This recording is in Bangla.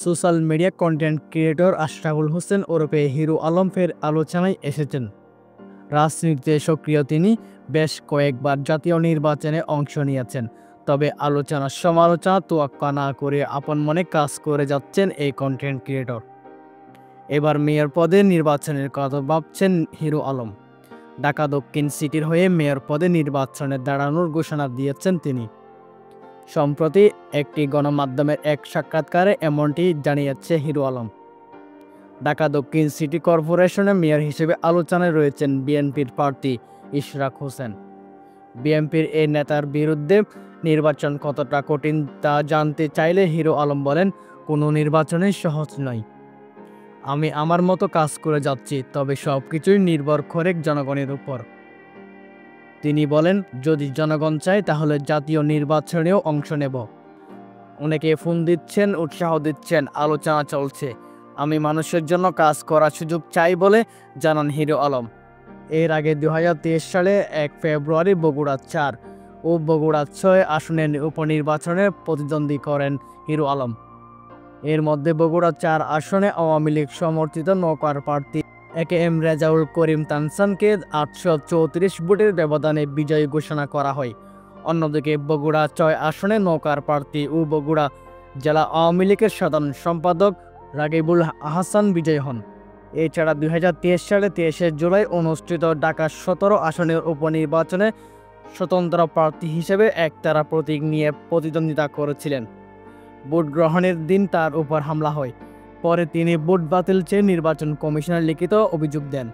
Social media content creator Ashraful Hossain ওরফে হিরো আলম ফের আলোচনায় এসেছেন। রাজনীতিতে সক্রিয় তিনি, বেশ কয়েকবার জাতীয় নির্বাচনে অংশ নিয়েছেন। তবে আলোচনা সমালোচনা তোয়াক্কা না করে আপন মনে কাজ করে যাচ্ছেন এই কন্টেন্ট ক্রিয়েটর। এবার মেয়র পদে নির্বাচনের কথা ভাবছেন হিরো আলম। ঢাকা দক্ষিণ সিটির হয়ে মেয়র পদে নির্বাচনে দাঁড়ানোর ঘোষণা দিয়েছেন তিনি। সম্প্রতি একটি গণমাধ্যমের এক সাক্ষাৎকারে এমনটি জানিয়েছে হিরো আলম। ঢাকা দক্ষিণ সিটি কর্পোরেশনের মেয়র হিসেবে আলোচনায় রয়েছেন বিএনপির প্রার্থী ইশরাক হোসেন। বিএনপির এই নেতার বিরুদ্ধে নির্বাচন কতটা কঠিন তা জানতে চাইলে হিরো আলম বলেন, কোনো নির্বাচনই সহজ নয়। আমি আমার মতো কাজ করে যাচ্ছি, তবে সবকিছুই নির্ভর করে জনগণের উপর। তিনি বলেন, যদি জনগণ চায় তাহলে জাতীয় নির্বাচনেও অংশ নেব। অনেকে ফোন দিচ্ছেন, উৎসাহ দিচ্ছেন, আলোচনা চলছে। আমি মানুষের জন্য কাজ করার সুযোগ চাই বলে জানান হিরো আলম। এর আগে 2023 সালে 1 ফেব্রুয়ারি বগুড়া 4 ও বগুড়া 6 আসনের উপনির্বাচনে প্রতিদ্বন্দ্বী করেন হিরো আলম। এর মধ্যে বগুড়া 4 আসনে আওয়ামী লীগ সমর্থিত নৌকার প্রার্থী AKM রেজাউল করিম তানসানকে 834 ভোটের ব্যবধানে বিজয়ী ঘোষণা করা হয়। অন্যদিকে বগুড়া 6 আসনে নৌকার প্রার্থী ও বগুড়া জেলা আওয়ামী লীগের সাধারণ সম্পাদক রাগিবুল আহসান বিজয়ী হন। এছাড়া 2023 সালে 23 জুলাই অনুষ্ঠিত ঢাকা 17 আসনের উপনির্বাচনে স্বতন্ত্র প্রার্থী হিসেবে একতারা প্রতীক নিয়ে প্রতিদ্বন্দ্বিতা করেছিলেন। ভোট গ্রহণের দিন তার উপর হামলা হয়। পরে তিনি ভোট বাতিল চেয়ে নির্বাচন কমিশনের লিখিত অভিযোগ দেন।